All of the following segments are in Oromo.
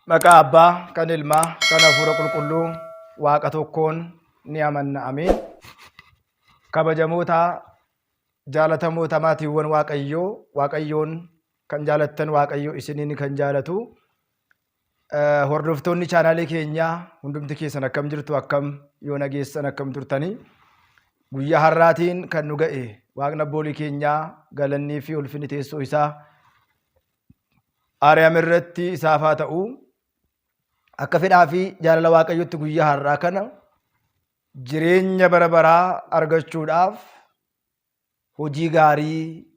Maqaa Abbaa, kan Ilmaa, kan Hafuura Qulqulluu, Waaqa tokkoon ni amanna. Amiin. Kabajamoota jaalatamoota maatiiwwan Waaqayyoo, Waaqayyoon kan jaalattan Waaqayyoo isiniin kan jaalatu. Hordoftoonni chaanaalii keenyaa hundumti keessan akkam jirtu, akkam yoo nageessan akkam turtanii. Guyyaa har'aatiin kan nu ga'e Waaqni abboolii keenyaa galannii fi ulfinni teessoo isaa Aariyaam irratti isaaf haa ta'u. Akka fedhaa fi jaalala Waaqayyootti guyyaa har'aa kana jireenya bara baraa argachuudhaaf hojii gaarii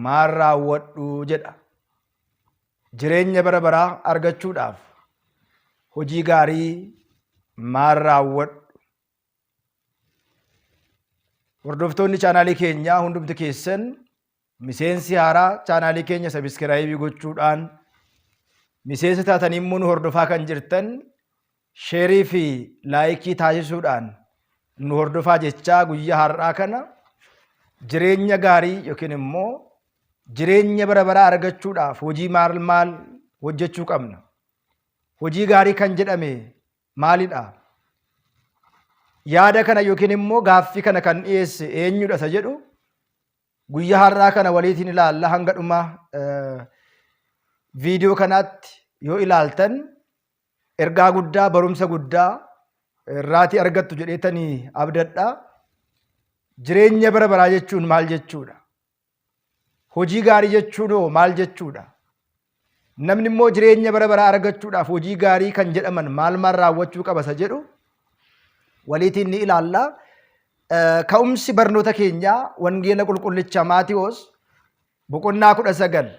maal raawwadhu jedha. Jireenya bara baraa argachuudhaaf hojii gaarii maal raawwadhu. Hordoftoonni chaanaalii keenyaa hundumti keessan miseensi haaraa chaanaalii keenya sabiskiraayibii gochuudhaan miseensa taatanii immoo nu hordofaa kan jirtan sheerii fi laayikii taasisuudhaan nu hordofaa jechaa guyyaa har'aa kana jireenya gaarii yookiin immoo jireenya bara baraa argachuudhaaf hojii maal hojjechuu qabna. Hojii gaarii kan jedhame maalidha? Yaada kana yookiin immoo gaaffii kana kan dhiyeesse eenyudha isa jedhu guyyaa har'aa kana waliitiin ilaalla. Hanga dhuma viidiyoo kanaatti yoo ilaaltan ergaa guddaa, barumsa guddaa irraatii argattu jedheetanii abdadha. Jireenya bara baraa jechuun maal jechuudha? Hojii gaarii jechuun maal jechuudha? Namni immoo jireenya bara baraa argachuudhaaf hojii gaarii kan jedhaman maal raawwachuu qaba isa jedhu waliitiin ni ilaalla. Ka'umsi barnoota keenyaa wangeela qulqullicha Maatiyoos boqonnaa 19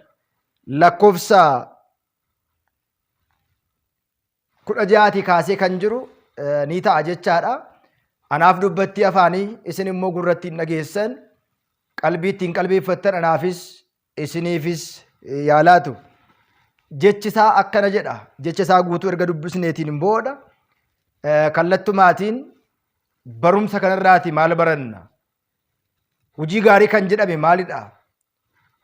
lakkoofsa 16 kaasee kan jiru ni ta'a jechaadha. Anaaf dubbatti afaanii isin immoo gurratti hin dhageessan, qalbii ittiin qalbeeffattan anaafis isiniifis yaalaatu. Jechisaa akkana jedha. Jechisaa guutuu erga dubbisneetiin booda kallattumaatiin barumsa kanarraati maal baranna? Hojii gaarii kan jedhame maalidha?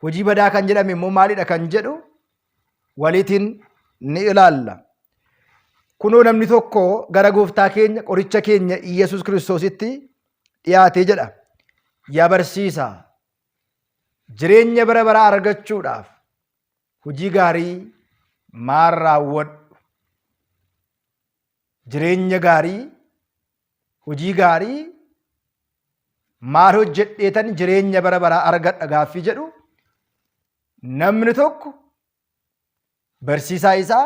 Hojii badaa kan jedhame immoo maalidha kan jedhu waliitiin ni ilaalla. Kunoo namni tokko gara gooftaa keenya qoricha keenya Iyyasuus Kiristoositti dhiyaatee jedha. Yaa barsiisaa, jireenya bara baraa argachuudhaaf hojii gaarii maal raawwadhu? Jireenya gaarii, hojii gaarii maal hojjedheetan jireenya bara baraa argadha gaaffii jedhu namni tokko barsiisaa isaa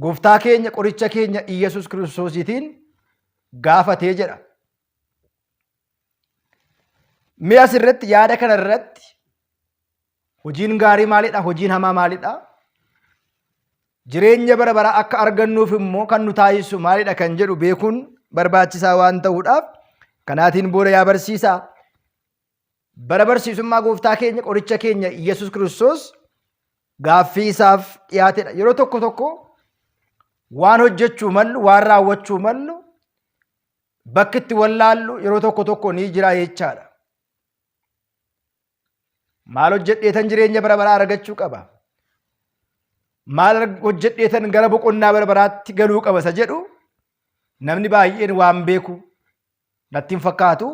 gooftaa keenya qoricha keenya Iyyasuus Kiristoositiin gaafatee jedha. Mee asirratti yaada kana irratti hojiin gaarii maalidha? Hojiin hamaa maalidha? Jireenya bara baraa akka argannuuf immoo kan nu taasisu maalidha kan jedhu beekuun barbaachisaa waan ta'uudhaaf kanaatiin booda yaa barsiisaa, bara barsiisummaa gooftaa keenya qoricha keenya Iyyasuus Kiristoos gaaffii isaaf dhiyaatedha. Yeroo tokko tokko waan hojjechuu mallu, waan raawwachuu mallu, bakki itti wallaallu yeroo tokko tokko ni jira jechaadha. Maal hojjedheetan jireenya bara baraa argachuu qaba? Maal hojjedheetan gara boqonnaa bara baraatti galuu qaba isa jedhu namni baay'een waan beeku natti hin fakkaatu.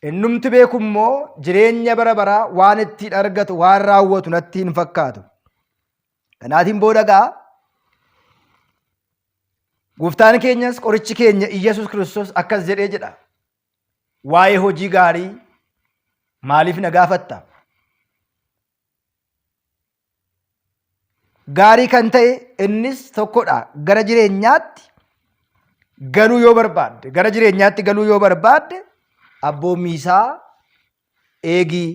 Innumti beeku immoo jireenya bara baraa waan ittiin argatu, waan raawwatu natti hin fakkaatu. Kanaatiin booda gaa gooftaan keenyas qorichi keenya Iyyasuus Kiristoos akkas jedhee jedha. Waa'ee hojii gaarii maaliif na gaafatta? Gaarii kan ta'e innis tokkodha. Gara jireenyaatti galuu yoo barbaadde, gara jireenyaatti galuu yoo barbaadde abboommii isaa eegii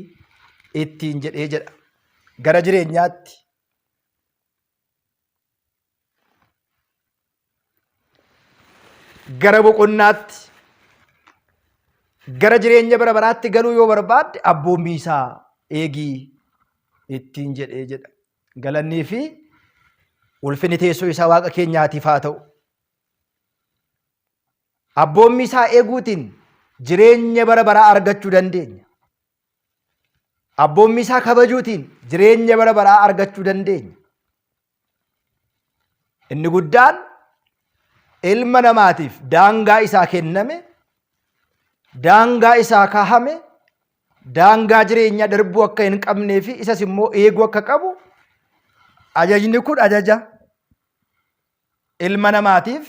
ittiin jedhee jedha. Gara jireenyaatti. Gara boqonnaatti, gara jireenya bara baraatti galuu yoo barbaadde abboommii isaa eegii ittiin jedhee jedha. Galannii fi ulfinni teessoo isaa Waaqa keenyaatiif haa ta'u. Abboommi isaa eeguutiin jireenya bara baraa argachuu dandeenya. Abboommi isaa kabajuutiin jireenya bara baraa argachuu dandeenya. Inni guddaan ilma namaatiif daangaa isaa kenname, daangaa isaa kaahame, daangaa jireenyaa darbuu akka hin qabnee fi isas immoo eeguu akka qabu ajajni kun ajaja ilma namaatiif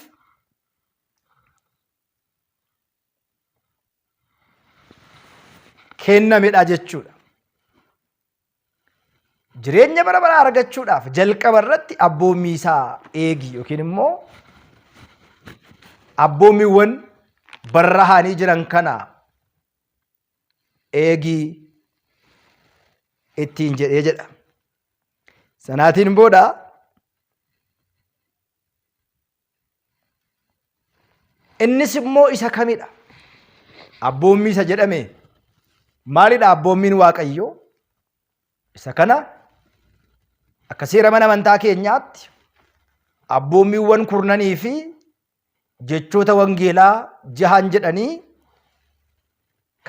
kennamedha jechuudha. Jireenya bara baraa argachuudhaaf jalqaba irratti abboommii isaa eegi yookiin immoo abboommiiwwan barraa'anii jiran kana eegii ittiin jedhee jedha. Sanaatiin booda innis immoo isa kamidha? Abboommii isa jedhame maalidha abboommiin Waaqayyoo? Isa kana akka seera mana amantaa keenyaatti abboommiiwwan kurnanii fi jechoota wangeelaa 6 jedhanii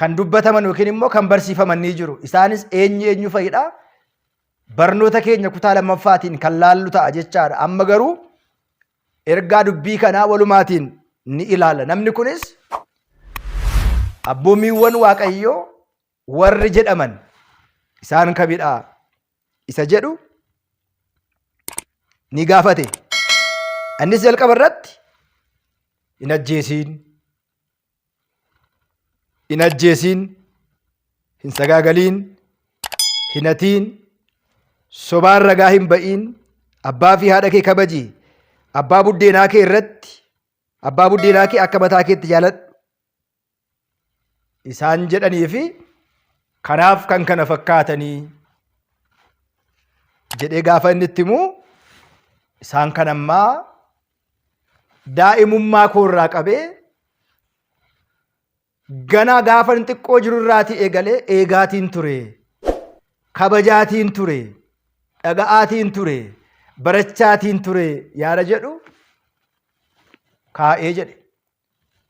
kan dubbataman yookiin immoo kan barsiifaman ni jiru. Isaanis eenyu fa'idha? Barnoota keenya kutaa 2ffaatiin kan laallu ta'a jechaadha. Amma garuu ergaa dubbii kanaa walumaatiin ni ilaala. Namni kunis abboommiiwwan Waaqayyoo warri jedhaman isaan kamidha isa jedhu ni gaafate. Innis jalqaba irratti hin ajjeesiin, hin sagaagaliin, hin hatiin, sobaan ragaa hin ba'iin, abbaa fi haadha kee kabaji, abbaa buddeenaa kee akka mataa keetti jaaladhu isaan jedhanii fi kanaaf kan kana fakkaatanii jedhee gaafa inni itti himu isaan kan ammaa daa'imummaa koorraa qabee ganaa gaafa inni xiqqoo jiru irraatii eegalee eegaatiin ture, kabajaatiin ture, dhaga'aatiin ture, barachaatiin ture yaada jedhu kaa'ee jedhe.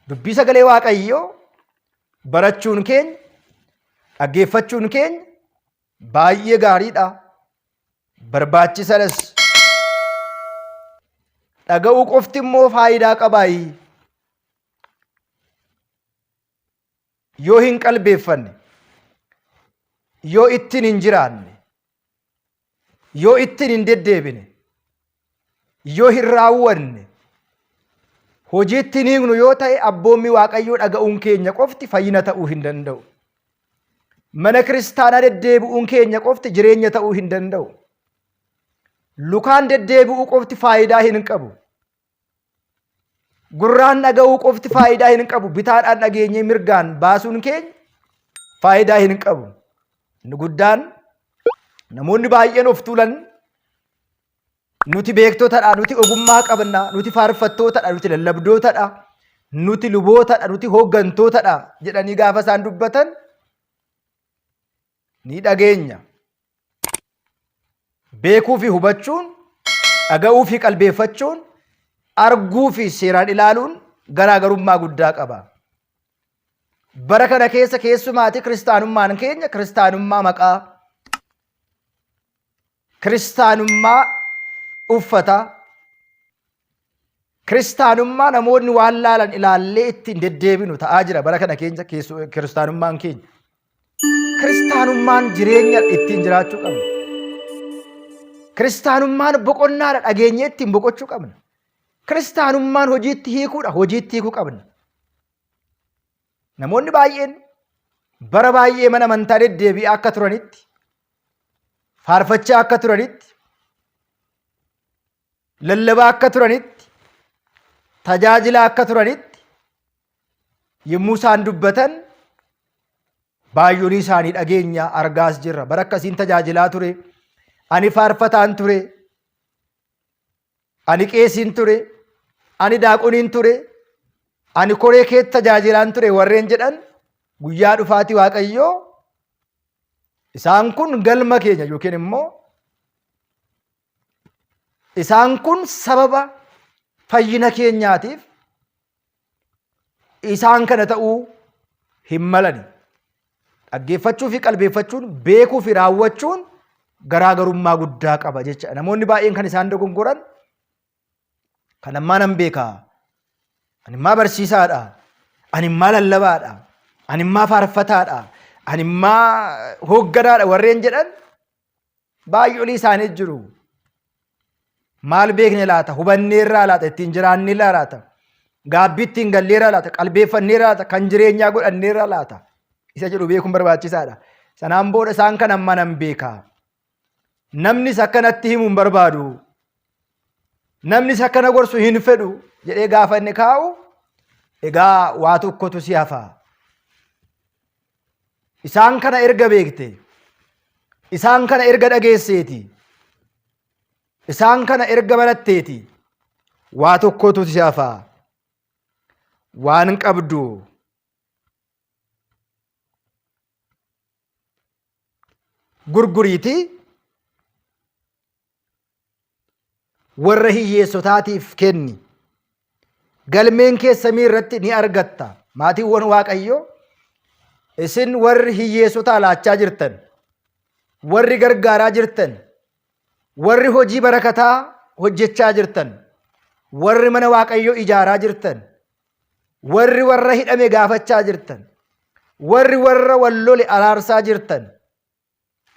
Dubbii sagalee Waaqayyoo barachuun keenya, dhaggeeffachuun keenya baay'ee gaariidha, barbaachisaadhas. Dhaga'uu qofti immoo faayidaa qabaayi. Yoo hin qalbeeffanne, yoo ittiin hin jiraanne, yoo ittiin hin deddeebine, yoo hin raawwanne, hojii ittiin hiiknu yoo ta'e abboommii Waaqayyoo dhaga'uun keenya qofti fayyina ta'uu hin danda'u. Mana kiristaanaa deddeebi'uun keenya qofti jireenya ta'uu hin danda'u. Lukaan deddeebi'uu qofti faayidaa hin qabu. Gurraan dhaga'uu qofti faayidaa hin qabu. Bitaadhaan dhageenyee mirgaan baasuun keenya faayidaa hin qabu. Inni guddaan namoonni baay'een of tuulan nuti beektotadha, nuti ogummaa qabna, nuti faarfattootadha, nuti lallabdootadha, nuti lubootadha, nuti hooggantootadha jedhanii gaafa isaan dubbatan ni dhageenya. Beekuu fi hubachuun, dhaga'uu fi qalbeeffachuun, arguu fi seeraan ilaaluun garaagarummaa guddaa qaba. Bara kana keessa keessumaati kiristaanummaan keenya kiristaanummaa maqaa, kiristaanummaa uffata, kiristaanummaa namoonni waan laalan ilaallee ittiin deddeebinu ta'aa jira. Bara kana keenya kiristaanummaan keenya. Kiristaanummaan jireenya ittiin jiraachuu qabna. Kiristaanummaan boqonnaadha, dhageenyee ittiin boqochuu qabna. Kiristaanummaan hojiitti hiikuudha, hojiitti hiikuu qabna. Namoonni baay'een bara baay'ee mana amantaa deddeebi'aa akka turanitti, faarfachaa akka turanitti, lallabaa akka turanitti, tajaajilaa akka turanitti yommuu isaan dubbatan baay'oonii isaanii dhageenya argaas jirra. Bara akkasiin tajaajilaa ture, ani faarfataan ture, ani qeesiin ture, ani daaqoniin ture, ani koree keetti tajaajilaan ture warreen jedhan guyyaa dhufaatii Waaqayyoo isaan kun galma keenya yookiin immoo isaan kun sababa fayyina keenyaatiif isaan kana ta'uu hin malani. Dhaggeeffachuu fi qalbeeffachuun, beekuu fi raawwachuun garaagarummaa guddaa qaba jecha. Namoonni baay'een kan isaan dogongoran kan ammaa nan beekaa, ani immaa barsiisaadha, ani immaa lallabaadha, ani immaa faarfataadha, ani immaa hoogganaadha warreen jedhan baay'oolii isaanii jiru. Maal beekne laata? Hubanneerraa laata? Ittiin jiraanneerraa laata? Gaabbii ittiin galleerraa laata? Qalbeeffanneerraa laata? Kan jireenyaa godhanneerraa laata? Isa jedhu beekuun barbaachisaadha. Sanaan booda isaan kan amma nan beekaa. Namnis akkanatti himuu hin barbaadu. Namnis akkana gorsu hin fedhu jedhee gaafa inni kaa'u, egaa waa tokkotu si hafa. Isaan kana erga beekte, isaan kana erga dhageesseeti, isaan kana erga baratteeti, waa tokkotu si hafa. Waan qabdu gurguriiti warra hiyyeessotaatiif kenni. Galmeen kee samii irratti ni argatta. Maatiiwwan Waaqayyoo, isin warri hiyyeessotaa laachaa jirtan, warri gargaaraa jirtan, warri hojii barakataa hojjechaa jirtan, warri mana Waaqayyoo ijaaraa jirtan, warri warra hidhame gaafachaa jirtan, warri warra wallole araarsaa jirtan,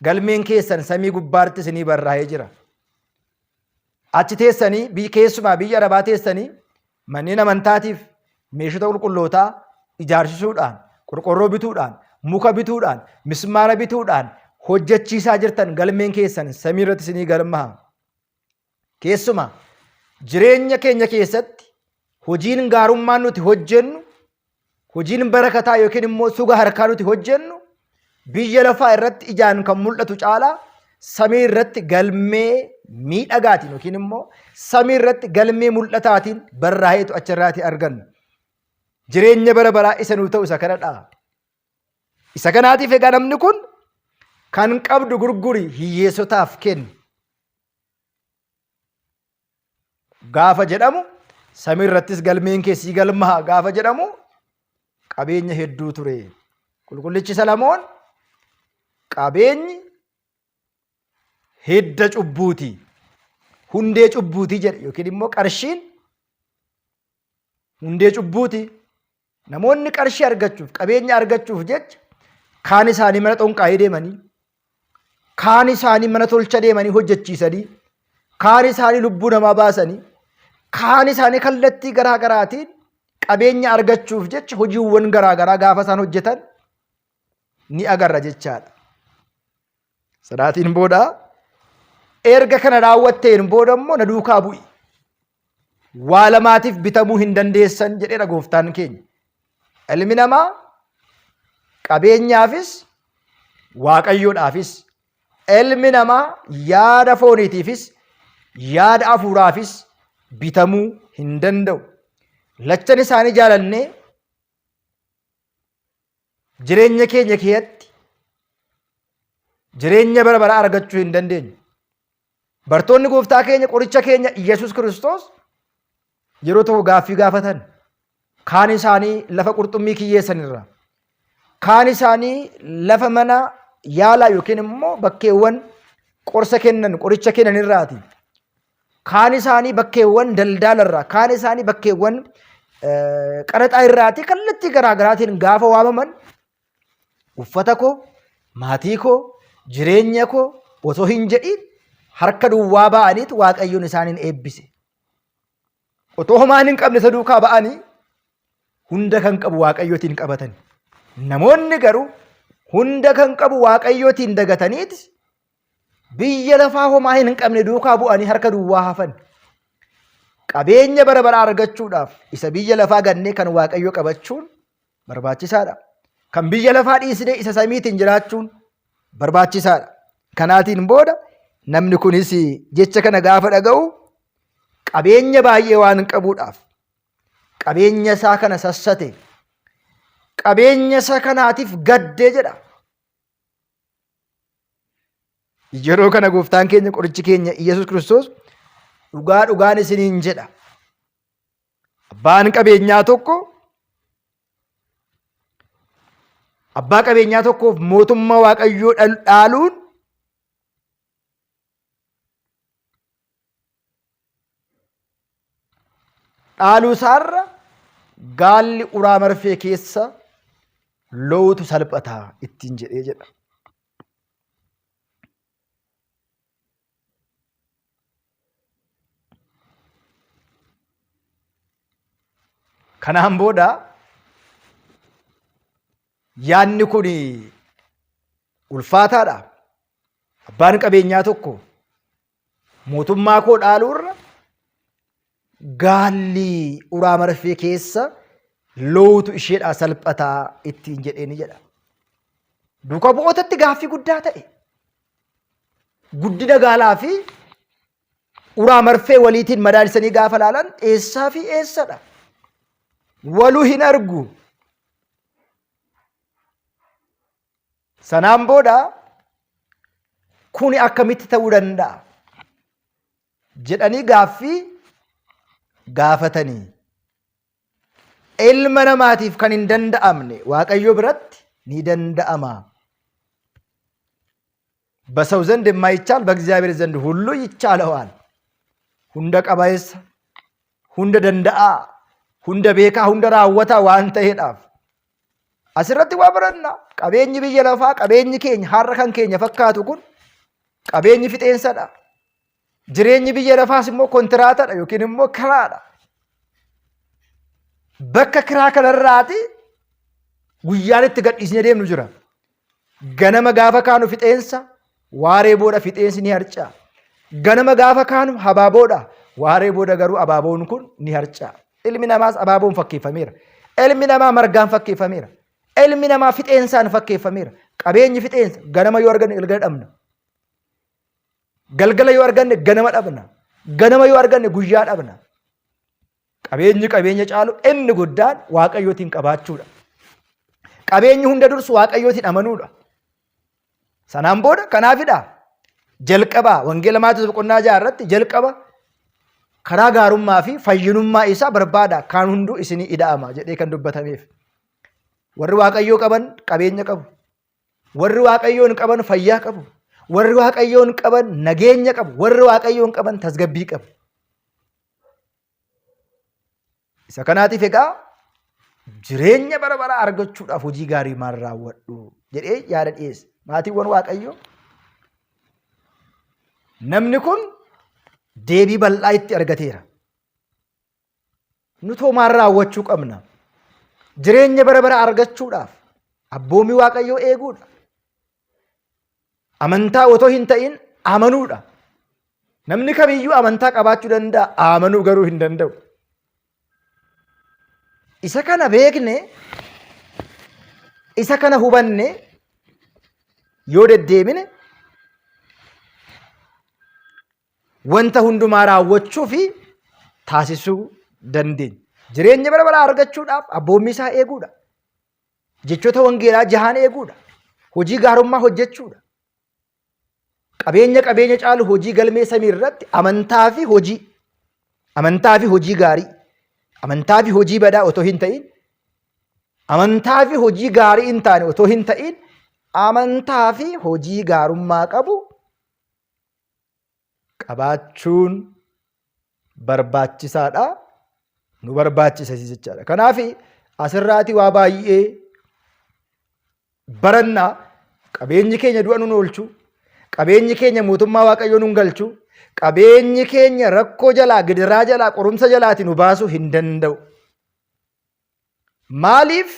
galmeen keessan samii gubbaatti isinii barraa'ee jira. Achi teessanii keessumaa biyya Arabaa teessanii manneen amantaatiif meeshota qulqullootaa ijaarsisuudhaan, qorqorroo bituudhaan, muka bituudhaan, mismaara bituudhaan hojjechiisaa jirtan galmeen keessan samii irratti isinii galmaha. Keessumaa jireenya keenya keessatti hojiin gaarummaan nuti hojjennu, hojiin barakataa yookiin immoo suga harkaa nuti hojjennu biyya lafaa irratti ijaan kan mul'atu caalaa samii irratti galmee miidhagaatiin yookiin immoo samii irratti galmee mul'ataatiin barraa'eetu achirraati argannu. Jireenya bara baraa isa nuu ta'u isa kanadha. Isa kanaatiif egaa namni kun kan qabdu gurguri hiyyeessotaaf kenni gaafa jedhamu, samii irrattis galmeen keessii galmaha gaafa jedhamu qabeenya hedduu ture. Qulqullichi Salamoon qabeenyi hidda cubbuuti, hundee cubbuuti jedhe, yookiin immoo qarshiin hundee cubbuuti. Namoonni qarshii argachuuf, qabeenya argachuuf jecha kaan isaanii mana xonqaayii deemanii, kaan isaanii mana tolcha deemanii hojjechiisanii, kaan isaanii lubbuu namaa baasanii, kaan isaanii kallattii garaa garaatiin qabeenya argachuuf jecha hojiiwwan garaa garaa gaafa isaan hojjetan ni agarra jechaadha. Sanaatiin booda erga kana raawwatteen booda immoo na duukaa bu'i. Waa lamaatiif bitamuu hin dandeessan jedheera gooftaan keenya. Ilmi namaa qabeenyaafis Waaqayyoodhaafis, ilmi namaa yaada fooniitiifis yaada hafuuraafis bitamuu hin danda'u. Lachan isaanii jaalannee jireenya keenya keessatti jireenya bara baraa argachuu hin dandeenyu. Bartoonni gooftaa keenya, qoricha keenya Iyyasuus Kiristoos yeroo tokko gaaffii gaafatan. Kaan isaanii lafa qurxummii kiyyeessanirra, kaan isaanii lafa mana yaalaa yookiin immoo bakkeewwan qorsa kennan, qoricha kennanirraati. Kaan isaanii bakkeewwan daldalarraa, kaan isaanii bakkeewwan qaraxaa irraati. Kallattii garaa garaatiin gaafa waamaman uffata koo, maatii koo, jireenya koo osoo hin jedhiin harka duwwaa ba'aniitu Waaqayyoon isaaniin eebbise. Otoo homaan hin qabne isa duukaa ba'anii hunda kan qabu Waaqayyootiin qabatan. Namoonni garuu hunda kan qabu Waaqayyootiin dagataniiti biyya lafaa homaa hin qabne duukaa bu'anii harka duwwaa hafan. Qabeenya bara baraa argachuudhaaf isa biyya lafaa gannee kan Waaqayyoo qabachuun barbaachisaadha. Kan biyya lafaa dhiisnee isa samiitiin jiraachuun barbaachisaadha. Kanaatiin booda namni kunis jecha kana gaafa dhaga'u qabeenya baay'ee waan qabuudhaaf qabeenya isaa kana sassate, qabeenya isaa kanaatiif gaddee jedha. Yeroo kana gooftaan keenya, qorichi keenya Iyyasuus Kiristoos dhugaan isiniin jedha. Abbaan qabeenyaa tokkoof mootummaa Waaqayyoo dhaaluun dhaaluu isaarra gaalli uraa marfee keessa lootu salphataa ittiin jedhee jedha. Kanaan booda yaadni kun ulfaataadha. Abbaan qabeenyaa tokko mootummaa koo dhaaluurra gaalli uraa marfee keessa lootu isheedhaa salphataa ittiin jedheeni jedha. Duuka bu'ootatti gaaffii guddaa ta'e. Guddina gaalaa fi uraa marfee waliitiin madaalsanii gaafa laalan eessaa fi eessadha? Waluu hin argu. Sanaan booda kuni akkamitti ta'uu danda'a jedhanii gaaffii gaafatanii. Ilma namaatiif kan hin danda'amne Waaqayyo biratti ni danda'ama. በሰው ዘንድ የማይቻል በእግዚአብሔር ዘንድ ሁሉ ይቻለዋል። ሁንደ ቀባይስ ሁንደ ደንደአ ሁንደ ቤካ ሁንደ ራወታ ዋን ta'eedhaaf asirratti waa baranna. Qabeenyi biyya lafaa qabeenyi keenya har'a kan keenya fakkaatu kun qabeenyi fixeensadha. Jireenyi biyya lafaas immoo kontiraatadha yookiin immoo kiraadha. Bakka kiraa kanarraati guyyaan itti gadhiisnee deemnu jira. Ganama gaafa kaanu fixeensa, waaree booda fixeensi ni harca'a. Ganama gaafa kaanu habaaboodha, waaree booda garuu abaaboon kun ni harca'a. Ilmi namaas abaaboon fakkeeffameera. Ilmi namaa margaan fakkeeffameera. Ilmi namaa fixeensaan fakkeeffameera. Qabeenyi fixeensa ganama yoo arganne galgala dhabna. Galgala yoo arganne ganama dhabna. Ganama yoo arganne guyyaa dhabna. Qabeenyi qabeenya caalu inni guddaan Waaqayyootiin qabaachuudha. Qabeenyi hunda dursu Waaqayyootiin amanuudha. Sanaan booda kanaafidha jalqaba wangeela Maatewos boqonnaa 6 irratti jalqaba karaa gaarummaa fi fayyinummaa isaa barbaada kaan hunduu isinii ida'ama jedhee kan dubbatameef. Warri Waaqayyoo qaban qabeenya qabu. Warri Waaqayyoon qaban fayyaa qabu. Warri Waaqayyoon qaban nageenya qabu. Warri Waaqayyoon qaban tasgabbii qabu. Isa kanaatiif egaa jireenya bara baraa argachuudhaaf hojii gaarii maal raawwadhu jedhee yaada dhiyeesse. Maatiiwwan Waaqayyoo namni kun deebii bal'aa itti argateera. Nutoo maal raawwachuu qabna? Jireenya bara baraa argachuudhaaf abboommii Waaqayyoo eeguudha. Amantaa otoo hin ta'in amanuudha. Namni kamiyyuu amantaa qabaachuu danda'a, amanuu garuu hin danda'u. Isa kana beekne, isa kana hubanne yoo deddeebine wanta hundumaa raawwachuu fi taasisuu dandeenya. Jireenya bara baraa argachuudhaaf abboommii isaa eeguudha. Jechoota wangeelaa 6 eeguudha. Hojii gaarummaa hojjechuudha. Qabeenya caalu hojii galmee samii irratti amantaa fi hojii gaarii, amantaa fi hojii badaa otoo hin ta'in, amantaa fi hojii gaarii hin taane otoo hin ta'in, amantaa fi hojii gaarummaa qabu qabaachuun barbaachisaadha. Nu barbaachisa jechaadha. Kanaaf asirraati waa baay'ee barannaa. Qabeenyi keenya du'a nun oolchu, qabeenyi keenya mootummaa Waaqayyoo nun galchu, qabeenyi keenya rakkoo jalaa, gidiraa jalaa, qorumsa jalaati nu baasuu hin danda'u. Maaliif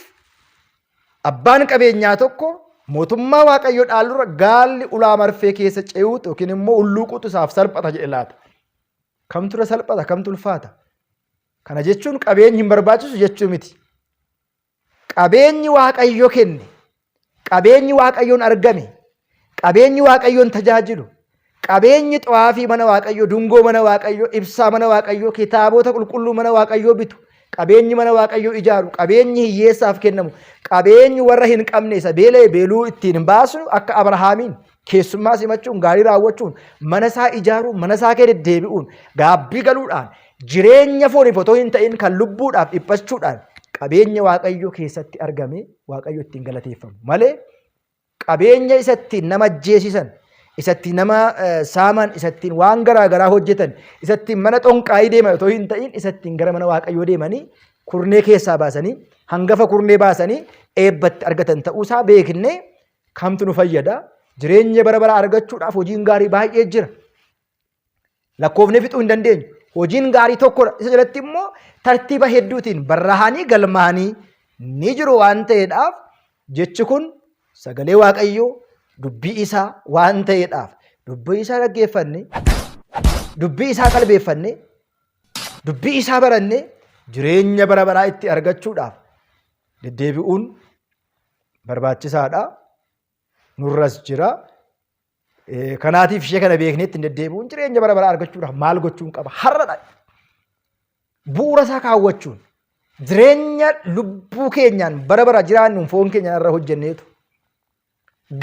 abbaan qabeenyaa tokko mootummaa Waaqayyoo dhaalurra gaalli ulaa marfee keessa ce'uutu yookiin immoo ulluuquutu isaaf salphata jedhe laata? Kamtu irra salphata? Kamtu ulfaata? Kana jechuun qabeenyi hin barbaachisu jechuu miti. Qabeenyi Waaqayyo kenne, qabeenyi Waaqayyoon argame, qabeenyi Waaqayyoon tajaajilu, qabeenyi xawaafii mana Waaqayyoo, dungoo mana Waaqayyoo, ibsaa mana Waaqayyoo, kitaabota qulqulluu mana Waaqayyoo bitu, qabeenyi mana Waaqayyoo ijaaru, qabeenyi hiyyeessaaf kennamu, qabeenyi warra hin qabne isa beela'e beeluu ittiin baasu akka Abrahaamiin keessummaa simachuun, gaarii raawwachuun, mana isaa ijaaruun, mana isaa kee deddeebi'uun, gaabbii galuudhaan, jireenya fooniif otoo hin ta'in kan lubbuudhaaf dhiphachuudhaan qabeenya Waaqayyoo keessatti argame Waaqayyo ittiin galateeffamu malee qabeenya isa ittiin nama ajjeesisan, isa ittiin nama saaman, isa ittiin waan garaa garaa hojjetan, isa ittiin mana xonqaayii deeman otoo hin ta'in isa ittiin gara mana Waaqayyoo deemanii kurnee keessaa baasanii, hangafa kurnee baasanii eebbatti argatan ta'uusaa beeknee kamtu nu fayyada? Jireenya bara baraa argachuudhaaf hojiin gaarii baay'ee jira. Lakkoofnee fixuu hin dandeenyu. Hojiin gaarii tokkodha. Isa jalatti immoo tartiiba hedduutiin barraa'anii galmaa'anii ni jiru waan ta'eedhaaf jechi kun sagalee Waaqayyoo dubbii isaa waan ta'eedhaaf dubbii isaa dhaggeeffanne, dubbii isaa qalbeeffanne, dubbii isaa baranne jireenya bara baraa itti argachuudhaaf deddeebi'uun barbaachisaadha. Nurras jira. Kanaatiif ishee kana beekneetti hin deddeebi'uun jireenya bara baraa argachuudhaaf maal gochuun qaba? Har'adha. Bu'uura isaa kaawwachuun jireenya lubbuu keenyaan bara bara jiraannuun foon keenyaan irra hojjenneetu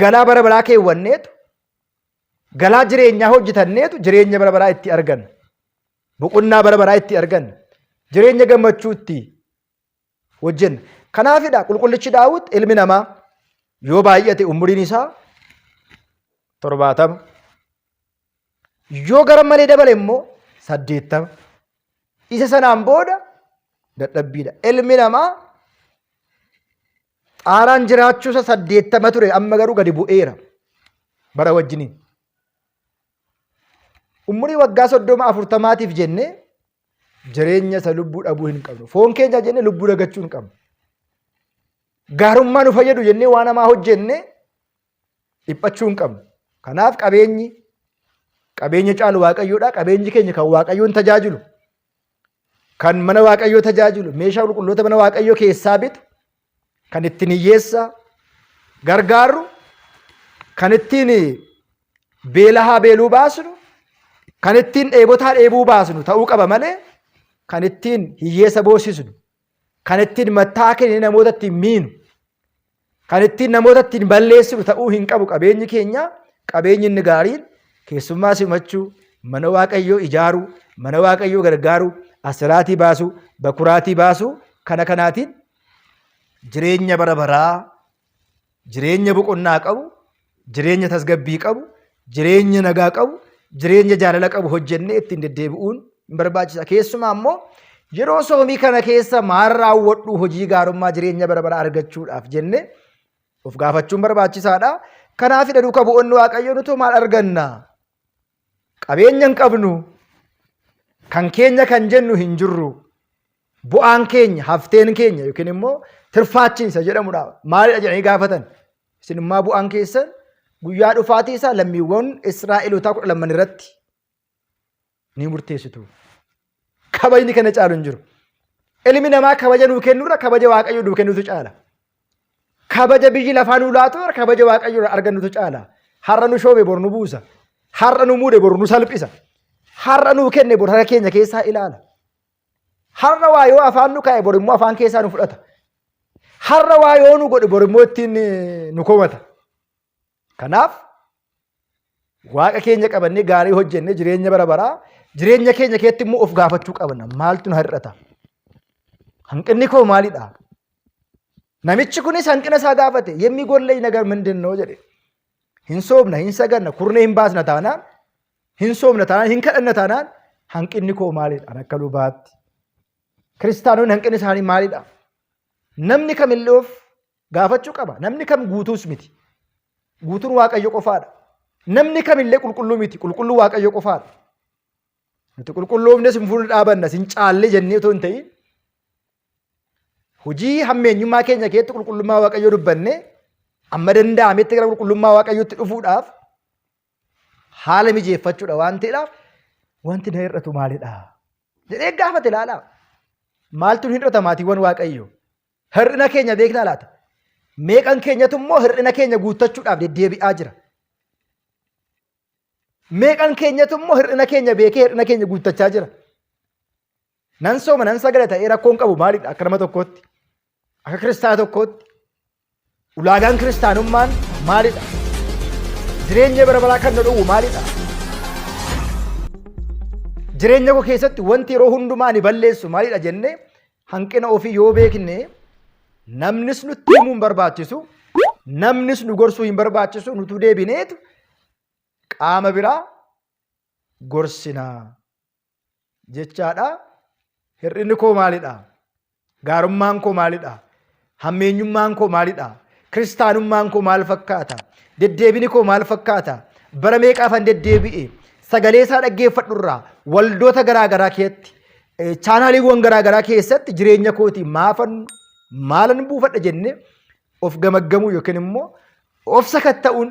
galaa bara baraa keewwanneetu galaa jireenyaa hojjetanneetu jireenya bara baraa itti arganna. Boqonnaa bara baraa itti arganna. Jireenya gammachuu itti hojjenna. Kanaafidha qulqullichi Daawit ilmi namaa yoo baay'ate umuriin isaa 70, yoo gara malee dabale immoo 80. Isa sanaan booda dadhabbiidha. Ilmi namaa xaaraan jiraachuusa 80 ture, amma garuu gadi bu'eera bara wajjiniin. Umurii waggaa 30-40tiif jennee jireenya isa lubbuu dhabuu hin qabnu. Foon keenya jennee lubbuu dagachuu hin qabnu. Gaarummaa nu fayyadu jennee waan namaa hojjennee dhiphachuu hin qabnu. Kanaaf qabeenya caalu Waaqayyoodha. Qabeenyi keenya kan Waaqayyoon tajaajilu, kan mana Waaqayyoo tajaajilu, meeshaa qulqulloota mana Waaqayyoo keessaa bitu, kan ittiin hiyyeessa gargaarru, kan ittiin beelahaa beeluu baasnu, kan ittiin dheebotaa dheebuu baasnu ta'uu qaba malee kan ittiin hiyyeessa boosisnu, kan ittiin mattaa keenya namoota ittiin miinu, kan ittiin namoota ittiin balleessinu ta'uu hin qabu. Qabeenyi keenya qabeenyi inni gaariin keessummaa simachuu, mana Waaqayyoo ijaaruu, mana Waaqayyoo gargaaruu, asiraatii baasuu, bakuraatii baasuu, kana kanaatiin jireenya bara baraa, jireenya boqonnaa qabu, jireenya tasgabbii qabu, jireenya nagaa qabu, jireenya jaalala qabu hojjennee ittiin deddeebi'uun hin barbaachisa. Keessumaa immoo yeroo soomii kana keessa maal raawwadhu hojii gaarummaa jireenya bara baraa argachuudhaaf jennee of gaafachuun barbaachisaadha. Kanaafidha duuka bu'oonni Waaqayyoo nuti maal arganna? Qabeenya hin qabnu, kan keenya kan jennu hin jirru, bu'aan keenya, hafteen keenya yookiin immoo tirfaachiinsa jedhamudha. Maalidha jedhanii gaafatan? Isin immoo bu'aan keessan guyyaa dhufaatii isaa lammiiwwan Israa'elootaa 12 irratti ni murteessitu. Kabajni kana caalu hin jiru. Ilmi namaa kabaja nuu kennuurra kabaja Waaqayyoo nuu kennuutu caala. Kabaja biyyi lafaa nuu laatuurra kabaja Waaqayyoo argannutu caala. Har'a nu shoobe bor nu buusa. Har'a nu muude bor nu salphisa. Har'a nuu kenne bor harka keenya keessaa ilaala. Har'a waa yoo afaan nu kaa'e bor immoo afaan keessaa nu fudhata. Har'a waa yoo nu godhe bor immoo ittiin nu komata. Kanaaf Waaqa keenya qabannee gaarii hojjennee jireenya bara baraa jireenya keenya keessatti immoo of gaafachuu qabna. Maaltu nu hir'ata? Hanqinni koo maalidha? Namichi kunis hanqina isaa gaafate የሚጎለኝ ነገር ምንድን ነው jedhe. Hin soomna, hin saganna, kurnee hin baasna taanaan, hin soomna taanaan, hin kadhanna taanaan hanqinni koo maalidha? Akka lubaatti. Kiristaanonni hanqinni isaanii maalidha? Namni kamillee of gaafachuu qaba. Namni kam guutuus miti. Guutuun Waaqayyo qofaadha. Namni kamillee qulqulluu miti. Qulqulluu Waaqayyo qofaadha. Nuti qulqulloofnes hin fuudhu dhaabannas hin caalle jennee otoo hin ta'in hojii hammeenyummaa keenya keessatti qulqullummaa Waaqayyoo dubbannee amma danda'ametti gara qulqullummaa Waaqayyootti dhufuudhaaf haala mijeeffachuudha waan ta'eedhaaf wanti na hir'atu maalidha jedhee gaafate ilaalaa. Maaltu nu hir'ata maatiiwwan Waaqayyoo? Hir'ina keenya beeknaa laata? Meeqan keenyatu immoo hir'ina keenya guuttachuudhaaf deddeebi'aa jira? Meeqan keenyatu immoo hir'ina keenya beekee hir'ina keenya guuttachaa jira? Nan sooma nan sagada ta'ee rakkoon qabu maalidha? Akka nama tokkootti, akka kiristaana tokkootti ulaagaan kiristaanummaan maalidha? jireenya bara baraa kan nu dhowwu maalidha? Jireenya koo keessatti wanti yeroo hundumaa ni balleessu maalidha jennee hanqina ofii yoo beekne namnis nutti himuu hin barbaachisu, namnis nu gorsuu hin barbaachisu, nutu deebineetu qaama biraa gorsinaa jechaadha. Hir'inni koo maalidha? Gaarummaan koo maalidha? Hammeenyummaan koo maalidha? Kiristaanummaan koo maal fakkaata? Deddeebini koo maal fakkaata? Bara meeqaafan deddeebi'e? Sagalee isaa dhaggeeffadhurraa waldoota garaagaraa keessatti chaanaaliiwwan garaagaraa keessatti jireenya kootii maalan buufadha jenne of gamaggamuu yookiin immoo of sakatta'uun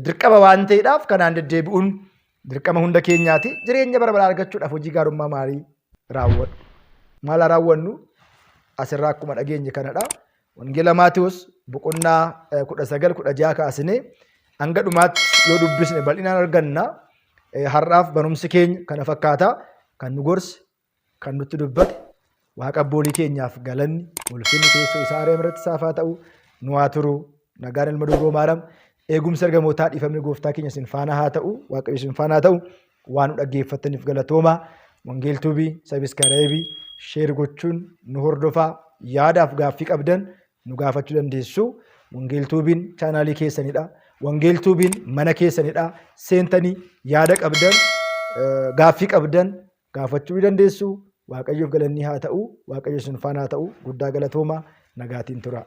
dirqama waan ta'eedhaaf kanaan deddeebi'uun dirqama hunda keenyaati. Jireenya bara baraa argachuudhaaf hojii gaarummaa maalii raawwadhu? Maal raawwannu? Asirraa akkuma dhageenye kanadha. Wangeela Maatewos boqonnaa 19:16 kaasnee hanga dhumaatti yoo dubbisne bal'inaan arganna. Har'aaf barumsi keenya kana fakkaata. Kan nu gorse, kan nutti dubbate waaqa abboolii keenyaaf galanni ulfinni teessoo isaa areema irratti isaaf haa ta'u. Nu haa turu. Nagaan ilma dubroo maaram eegumsa ergamootaa dhiifamni gooftaa keenya isin faana haa ta'u. Waaqayyo isin faana haa ta'u. Waan nu dhaggeeffattaniif galatooma. Wangeel tuubii sabiskaayibii sheer gochuun nu hordofaa. Yaadaaf gaaffii qabdan nu gaafachuu dandeessu. Wangeel tuubiin chaanaalii keessanidha. Wangeel tuubiin mana keessanidha. Seentanii yaada qabdan, gaaffii qabdan gaafachuu dandeessu. Waaqayyoof galanni haa ta'u. Waaqayyo isin faana haa ta'u. Guddaa galatooma. Nagaatiin tura.